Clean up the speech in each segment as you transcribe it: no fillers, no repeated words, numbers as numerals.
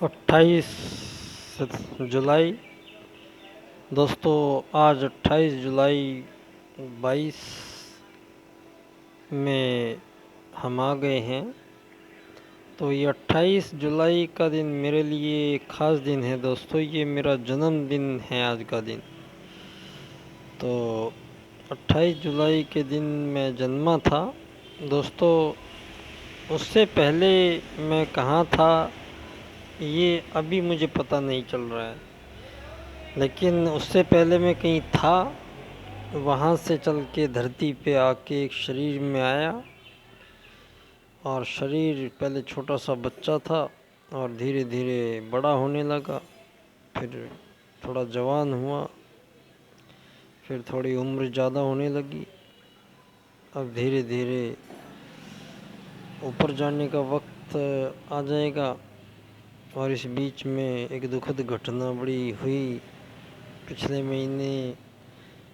28 जुलाई। दोस्तों, आज 28 जुलाई 22 में हम आ गए हैं। तो ये 28 जुलाई का दिन मेरे लिए एक ख़ास दिन है दोस्तों। ये मेरा जन्मदिन है आज का दिन। तो 28 जुलाई के दिन मैं जन्मा था दोस्तों। उससे पहले मैं कहाँ था ये अभी मुझे पता नहीं चल रहा है, लेकिन उससे पहले मैं कहीं था। वहाँ से चल के धरती पे आके एक शरीर में आया, और शरीर पहले छोटा सा बच्चा था और धीरे धीरे बड़ा होने लगा। फिर थोड़ा जवान हुआ, फिर थोड़ी उम्र ज़्यादा होने लगी। अब धीरे धीरे ऊपर जाने का वक्त आ जाएगा। और इस बीच में एक दुखद घटना बड़ी हुई। पिछले महीने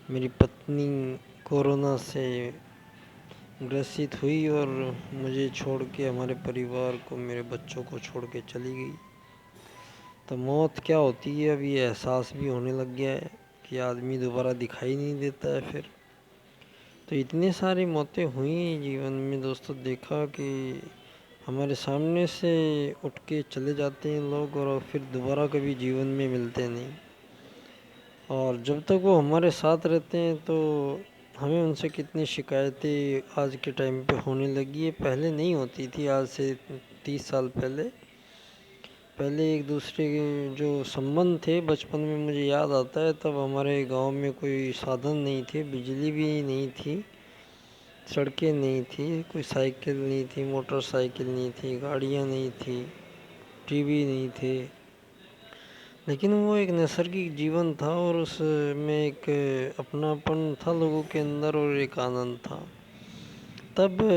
मेरी पत्नी कोरोना से ग्रसित हुई और मुझे छोड़ के, हमारे परिवार को, मेरे बच्चों को छोड़ के चली गई। तो मौत क्या होती है अभी एहसास भी होने लग गया है कि आदमी दोबारा दिखाई नहीं देता है फिर। तो इतनी सारी मौतें हुई जीवन में दोस्तों। देखा कि हमारे सामने से उठ के चले जाते हैं लोग और फिर दोबारा कभी जीवन में मिलते नहीं। और जब तक वो हमारे साथ रहते हैं तो हमें उनसे कितनी शिकायतें आज के टाइम पे होने लगी है। पहले नहीं होती थी, आज से 30 साल पहले। पहले एक दूसरे के जो संबंध थे, बचपन में मुझे याद आता है, तब हमारे गांव में कोई साधन नहीं थे, बिजली भी नहीं थी, सड़कें नहीं थी, कोई साइकिल नहीं थी, मोटरसाइकिल नहीं थी, गाड़ियाँ नहीं थी, टीवी नहीं थे। लेकिन वो एक नैसर्गिक जीवन था और उसमें एक अपनापन था लोगों के अंदर और एक आनंद था। तब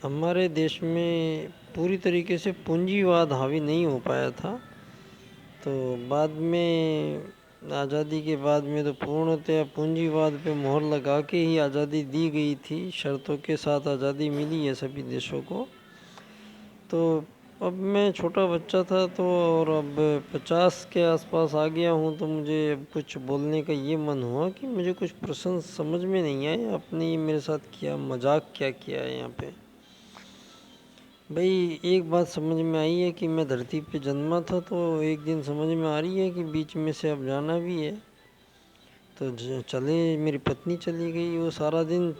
हमारे देश में पूरी तरीके से पूंजीवाद हावी नहीं हो पाया था। तो बाद में, आज़ादी के बाद में तो पूर्णतः पूंजीवाद पे मोहर लगा के ही आज़ादी दी गई थी। शर्तों के साथ आज़ादी मिली है सभी देशों को। तो अब मैं छोटा बच्चा था तो, और अब 50 के आसपास आ गया हूँ, तो मुझे अब कुछ बोलने का ये मन हुआ कि मुझे कुछ प्रश्न समझ में नहीं आए। आपने ये मेरे साथ किया मजाक क्या किया है यहाँ पे। भाई, एक बात समझ में आई है कि मैं धरती पे जन्मा था, तो एक दिन समझ में आ रही है कि बीच में से अब जाना भी है। तो चले, मेरी पत्नी चली गई। वो सारा दिन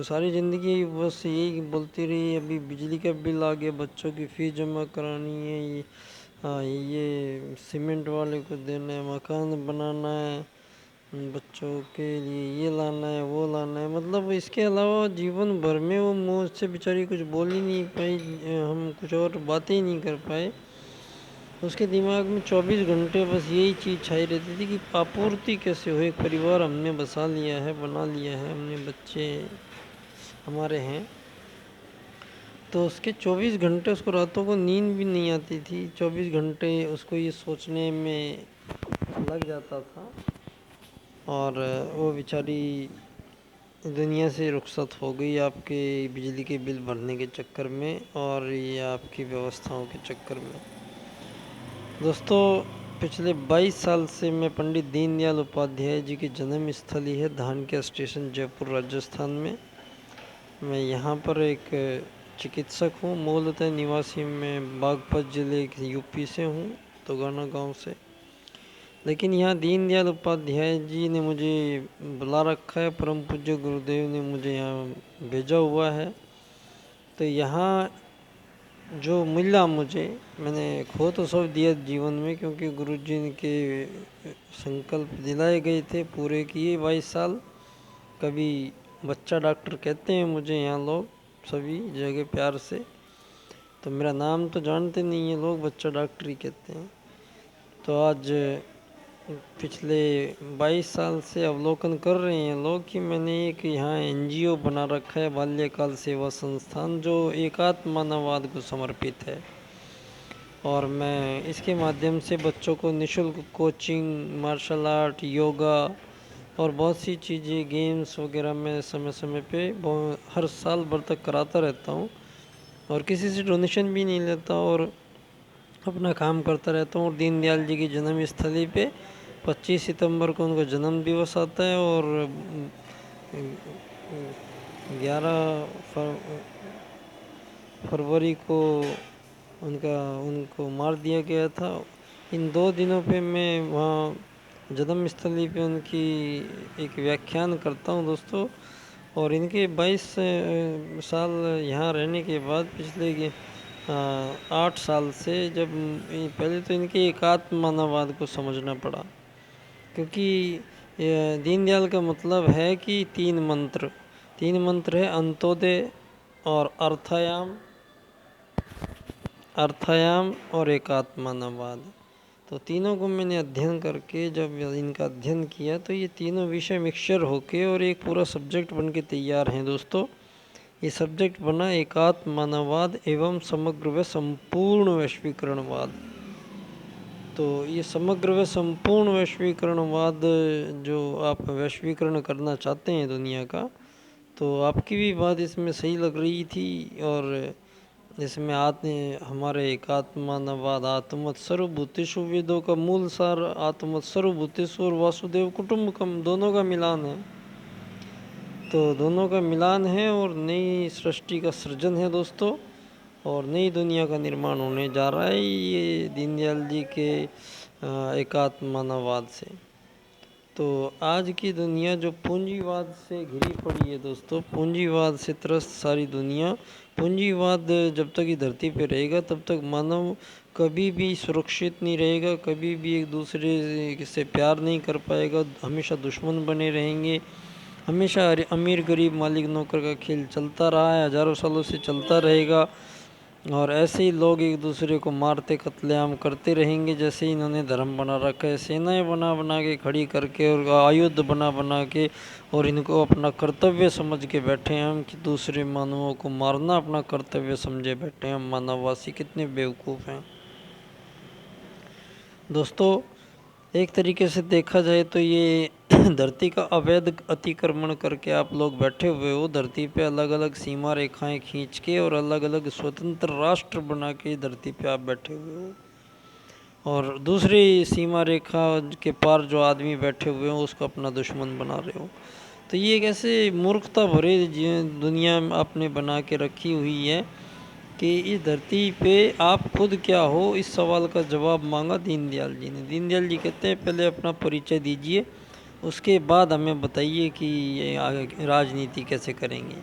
सारी ज़िंदगी बस यही बोलती रही, अभी बिजली का बिल आ गया, बच्चों की फ़ीस जमा करानी है, ये हाँ ये सीमेंट वाले को देना है, मकान बनाना है, बच्चों के लिए ये लाना है, वो लाना है। मतलब इसके अलावा जीवन भर में वो मुझसे बेचारी कुछ बोल ही नहीं पाई, हम कुछ और बातें ही नहीं कर पाए। उसके दिमाग में 24 घंटे बस यही चीज़ छाई रहती थी कि आपूर्ति कैसे हो। एक परिवार हमने बसा लिया है, बना लिया है, हमने बच्चे हमारे हैं, तो उसके 24 घंटे उसको रातों को नींद भी नहीं आती थी। 24 घंटे उसको ये सोचने में लग जाता था। और वो बेचारी दुनिया से रुखसत हो गई आपके बिजली के बिल भरने के चक्कर में और ये आपकी व्यवस्थाओं के चक्कर में। दोस्तों, पिछले 22 साल से मैं पंडित दीनदयाल उपाध्याय जी की जन्म स्थली है धानक्या स्टेशन, जयपुर राजस्थान में। मैं यहाँ पर एक चिकित्सक हूँ। मूलतः निवासी मैं बागपत ज़िले के यूपी से हूँ, तोगाना गांव से। लेकिन यहाँ दीनदयाल उपाध्याय जी ने मुझे बुला रखा है, परम पूज्य गुरुदेव ने मुझे यहाँ भेजा हुआ है। तो यहाँ जो मिला मुझे, मैंने खो तो सब दिया जीवन में, क्योंकि गुरुजी के संकल्प दिलाए गए थे, पूरे किए 22 साल। कभी बच्चा डॉक्टर कहते हैं मुझे यहाँ लोग सभी जगह प्यार से। तो मेरा नाम तो जानते नहीं है लोग, बच्चा डॉक्टर ही कहते हैं। तो आज पिछले 22 साल से अवलोकन कर रहे हैं लोग कि मैंने एक यहाँ एनजीओ बना रखा है, बाल्यकाल सेवा संस्थान, जो एकात्म मानववाद को समर्पित है। और मैं इसके माध्यम से बच्चों को निःशुल्क कोचिंग, मार्शल आर्ट, योगा और बहुत सी चीज़ें, गेम्स वगैरह मैं समय समय पे हर साल भर तक कराता रहता हूँ। और किसी से डोनेशन भी नहीं लेता और अपना काम करता रहता हूँ। और दीनदयाल जी की जन्म स्थली पे 25 सितंबर को उनका जन्म दिवस आता है और 11 फरवरी को उनको मार दिया गया था। इन 2 दिनों पे मैं वहाँ जन्म स्थली पे उनकी एक व्याख्यान करता हूँ दोस्तों। और इनके 22 साल यहाँ रहने के बाद पिछले 8 साल से जब पहले तो इनके एकात्म मानववाद को समझना पड़ा, क्योंकि दीनदयाल का मतलब है कि 3 मंत्र है अंत्योदय और अर्थायाम और एकात्म मानववाद। तो तीनों को मैंने अध्ययन करके जब इनका अध्ययन किया तो ये तीनों विषय मिक्सचर होके और एक पूरा सब्जेक्ट बन के तैयार हैं दोस्तों। ये सब्जेक्ट बना एकात्म मानववाद एवं समग्र व संपूर्ण वैश्वीकरणवाद। तो ये समग्र व संपूर्ण वैश्वीकरणवाद, जो आप वैश्वीकरण करना चाहते हैं दुनिया का, तो आपकी भी बात इसमें सही लग रही थी। और इसमें हमारे एकात्म मानववाद आत्मवत सर्वभूतेषु वेदों का मूल सार आत्मवत सर्वभूतेषु और वासुदेव कुटुंबकम दोनों का मिलान है। तो दोनों का मिलान है और नई सृष्टि का सृजन है दोस्तों, और नई दुनिया का निर्माण होने जा रहा है ये दीनदयाल जी के एकात्म मानववाद से। तो आज की दुनिया जो पूंजीवाद से घिरी पड़ी है दोस्तों, पूंजीवाद से त्रस्त सारी दुनिया, पूंजीवाद जब तक ये धरती पे रहेगा तब तक मानव कभी भी सुरक्षित नहीं रहेगा, कभी भी एक दूसरे से प्यार नहीं कर पाएगा, हमेशा दुश्मन बने रहेंगे। हमेशा अमीर गरीब मालिक नौकर का खेल चलता रहा है, हजारों सालों से चलता रहेगा। और ऐसे ही लोग एक दूसरे को मारते कत्लेआम करते रहेंगे, जैसे इन्होंने धर्म बना रखा है, सेनाएं बना बना के खड़ी करके और आयुध बना बना के, और इनको अपना कर्तव्य समझ के बैठे हैं हम कि दूसरे मानवों को मारना अपना कर्तव्य समझे बैठे हैं हम मानववासी। कितने बेवकूफ़ हैं दोस्तों। एक तरीके से देखा जाए तो ये धरती का अवैध अतिक्रमण करके आप लोग बैठे हुए हो धरती पे, अलग अलग सीमा रेखाएं खींच के और अलग अलग स्वतंत्र राष्ट्र बना के धरती पे आप बैठे हुए हो, और दूसरी सीमा रेखा के पार जो आदमी बैठे हुए हो उसको अपना दुश्मन बना रहे हो। तो ये एक ऐसे मूर्खता भरे दुनिया आपने बना के रखी हुई है कि इस धरती पे आप खुद क्या हो, इस सवाल का जवाब मांगा दीनदयाल जी ने। दीनदयाल जी कहते हैं पहले अपना परिचय दीजिए, उसके बाद हमें बताइए कि ये राजनीति कैसे करेंगे।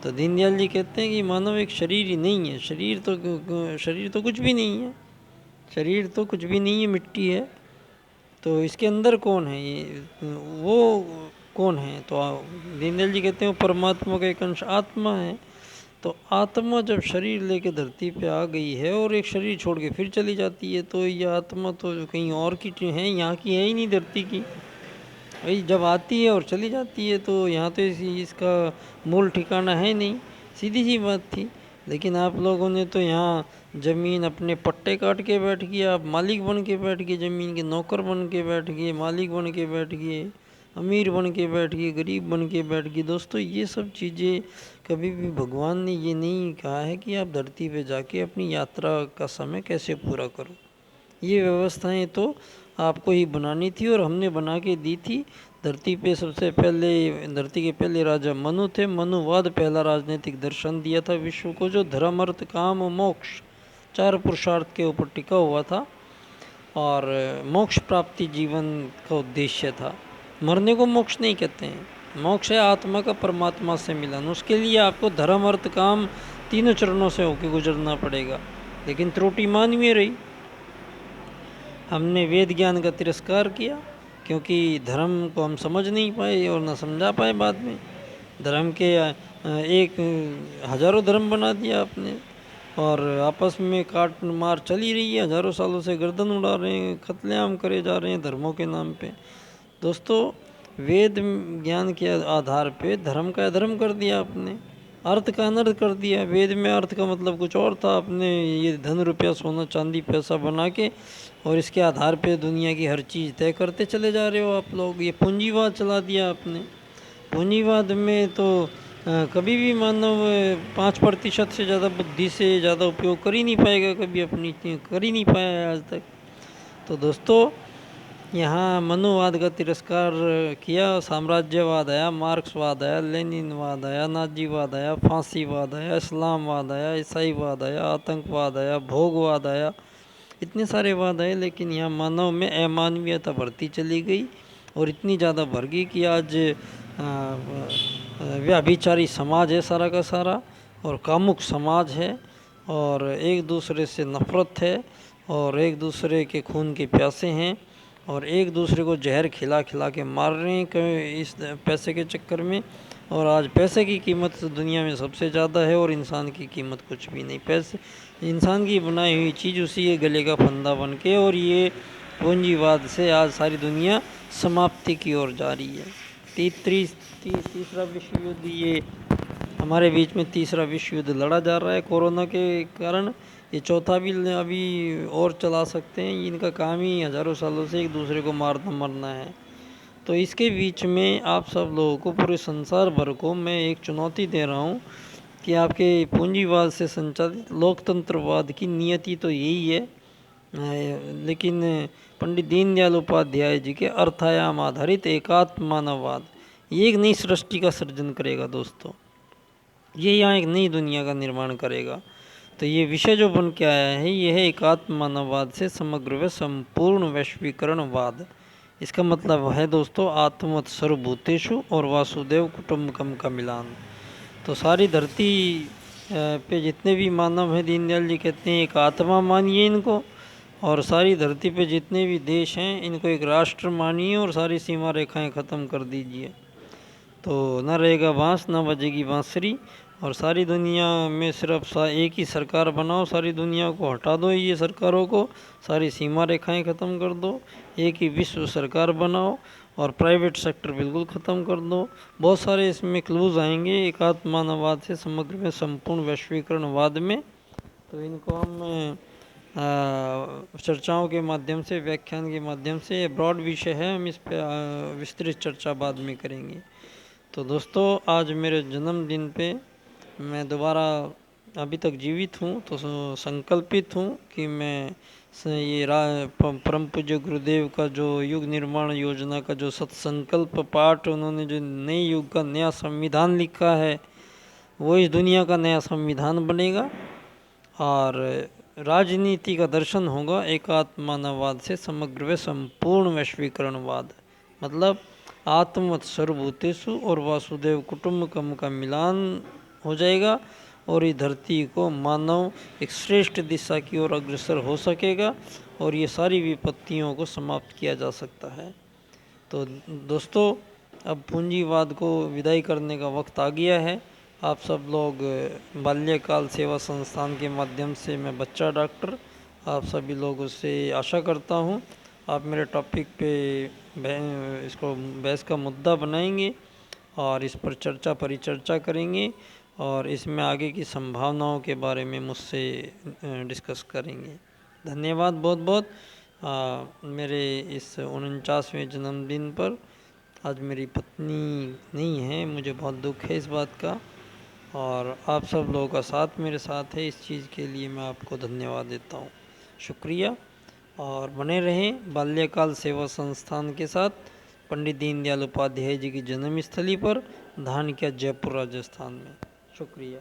तो दीनदयाल जी कहते हैं कि मानव एक शरीर ही नहीं है, शरीर तो कुछ भी नहीं है, शरीर तो कुछ भी नहीं है, मिट्टी है। तो इसके अंदर कौन है, ये वो कौन है? तो दीनदयाल जी कहते हैं परमात्मा का एक अंश आत्मा है। तो आत्मा जब शरीर लेके धरती पे आ गई है और एक शरीर छोड़ के फिर चली जाती है, तो ये आत्मा तो कहीं और की है, यहाँ की है ही नहीं, धरती की। भाई जब आती है और चली जाती है तो यहाँ तो इसका मूल ठिकाना है नहीं, सीधी सी बात थी। लेकिन आप लोगों ने तो यहाँ ज़मीन अपने पट्टे काट के बैठ गए, आप मालिक बन के बैठ गए, ज़मीन के नौकर बन के बैठ गए, मालिक बन के बैठ गए, अमीर बन के बैठ गए, गरीब बन के बैठ गए। दोस्तों ये सब चीज़ें कभी भी भगवान ने ये नहीं कहा है कि आप धरती पे जाके अपनी यात्रा का समय कैसे पूरा करो। ये व्यवस्थाएं तो आपको ही बनानी थी और हमने बना के दी थी। धरती पे सबसे पहले धरती के पहले राजा मनु थे। मनुवाद पहला राजनीतिक दर्शन दिया था विश्व को, जो धर्म अर्थ काम मोक्ष 4 पुरुषार्थ के ऊपर टिका हुआ था, और मोक्ष प्राप्ति जीवन का उद्देश्य था। मरने को मोक्ष नहीं कहते हैं, मोक्ष है आत्मा का परमात्मा से मिलन। उसके लिए आपको धर्म अर्थ काम तीनों चरणों से होकर गुजरना पड़ेगा। लेकिन त्रुटि मानवीय रही, हमने वेद ज्ञान का तिरस्कार किया क्योंकि धर्म को हम समझ नहीं पाए और ना समझा पाए। बाद में धर्म के एक हजारों धर्म बना दिया आपने, और आपस में काट मार चली रही है, हजारों सालों से गर्दन उड़ा रहे हैं, कत्लेआम करे जा रहे हैं धर्मों के नाम पे। दोस्तों वेद ज्ञान के आधार पे धर्म का अधर्म कर दिया आपने, अर्थ का अनर्थ कर दिया। वेद में अर्थ का मतलब कुछ और था, आपने ये धन रुपया सोना चांदी पैसा बना के और इसके आधार पे दुनिया की हर चीज़ तय करते चले जा रहे हो आप लोग। ये पूंजीवाद चला दिया आपने। पूंजीवाद में तो कभी भी मानव 5% से ज़्यादा बुद्धि से ज़्यादा उपयोग कर ही नहीं पाएगा, कभी अपनी कर ही नहीं पाया है आज तक। तो दोस्तों, यहाँ मनुवाद का तिरस्कार किया, साम्राज्यवाद आया, मार्क्सवाद आया, लेनिनवाद आया, नाजीवाद आया, फांसीवाद आया, इस्लामवाद आया, ईसाईवाद आया, आतंकवाद आया, भोगवाद आया, इतने सारे वाद आए, लेकिन यहाँ मानव में अमानवीयता बढ़ती चली गई और इतनी ज़्यादा बढ़ गई कि आज व्यभिचारी समाज है सारा का सारा, और कामुक समाज है, और एक दूसरे से नफ़रत है, और एक दूसरे के खून के प्यासे हैं, और एक दूसरे को जहर खिला खिला के मार रहे हैं इस पैसे के चक्कर में। और आज पैसे की कीमत दुनिया में सबसे ज़्यादा है और इंसान की कीमत कुछ भी नहीं। पैसे, इंसान की बनाई हुई चीज़ उसी के गले का फंदा बन के, और ये पूंजीवाद से आज सारी दुनिया समाप्ति की ओर जा रही है। तीसरा विश्व युद्ध, ये हमारे बीच में तीसरा विश्व युद्ध लड़ा जा रहा है कोरोना के कारण। ये चौथा भी अभी और चला सकते हैं। इनका काम ही हज़ारों सालों से एक दूसरे को मारना मरना है। तो इसके बीच में आप सब लोगों को, पूरे संसार भर को मैं एक चुनौती दे रहा हूँ कि आपके पूंजीवाद से संचालित लोकतंत्रवाद की नियति तो यही है, लेकिन पंडित दीनदयाल उपाध्याय जी के अर्थायाम आधारित एकात्म मानववाद ये एक नई सृष्टि का सृजन करेगा दोस्तों। ये यहाँ एक नई दुनिया का निर्माण करेगा। तो ये विषय जो बन के आया है, ये है एकात्म मानववाद से समग्र व संपूर्ण वैश्वीकरणवाद। इसका मतलब है दोस्तों, आत्मवत सर्वभूतेषु और वासुदेव कुटुंबकम का मिलान। तो सारी धरती पे जितने भी मानव हैं, दीनदयाल जी कहते हैं एक आत्मा मानिए इनको, और सारी धरती पे जितने भी देश हैं इनको एक राष्ट्र मानिए, और सारी सीमा रेखाएं ख़त्म कर दीजिए। तो न रहेगा बांस, न बजेगी बांसुरी, और सारी दुनिया में सिर्फ एक ही सरकार बनाओ, सारी दुनिया को हटा दो ये सरकारों को, सारी सीमा रेखाएं ख़त्म कर दो, एक ही विश्व सरकार बनाओ, और प्राइवेट सेक्टर बिल्कुल ख़त्म कर दो। बहुत सारे इसमें क्लूज आएंगे एकात्म मानववाद से समग्र में संपूर्ण वैश्वीकरणवाद में। तो इनको हम चर्चाओं के माध्यम से, व्याख्यान के माध्यम से, ब्रॉड विषय है, हम इस पर विस्तृत चर्चा बाद में करेंगे। तो दोस्तों, आज मेरे जन्मदिन पे मैं दोबारा अभी तक जीवित हूँ तो संकल्पित हूँ कि मैं ये परम पूज्य गुरुदेव का जो युग निर्माण योजना का जो सत्संकल्प पाठ, उन्होंने जो नए युग का नया संविधान लिखा है, वो इस दुनिया का नया संविधान बनेगा, और राजनीति का दर्शन होगा एकात्म मानववाद से समग्र व संपूर्ण वैश्वीकरणवाद। मतलब आत्मवत सर्वभूतेषु और वासुदेव कुटुंबकम का मिलान हो जाएगा, और ये धरती को मानव एक श्रेष्ठ दिशा की ओर अग्रसर हो सकेगा, और ये सारी विपत्तियों को समाप्त किया जा सकता है। तो दोस्तों, अब पूंजीवाद को विदाई करने का वक्त आ गया है। आप सब लोग बाल्यकाल सेवा संस्थान के माध्यम से, मैं बच्चा डॉक्टर, आप सभी लोगों से आशा करता हूँ आप मेरे टॉपिक पे इसको बहस का मुद्दा बनाएंगे, और इस पर चर्चा परिचर्चा करेंगे, और इसमें आगे की संभावनाओं के बारे में मुझसे डिस्कस करेंगे। धन्यवाद बहुत बहुत। मेरे इस 49वें जन्मदिन पर आज मेरी पत्नी नहीं है, मुझे बहुत दुख है इस बात का, और आप सब लोगों का साथ मेरे साथ है, इस चीज़ के लिए मैं आपको धन्यवाद देता हूँ। शुक्रिया, और बने रहें बाल्यकाल सेवा संस्थान के साथ, पंडित दीनदयाल उपाध्याय जी की जन्मस्थली पर, धानक्या, जयपुर, राजस्थान में। शुक्रिया।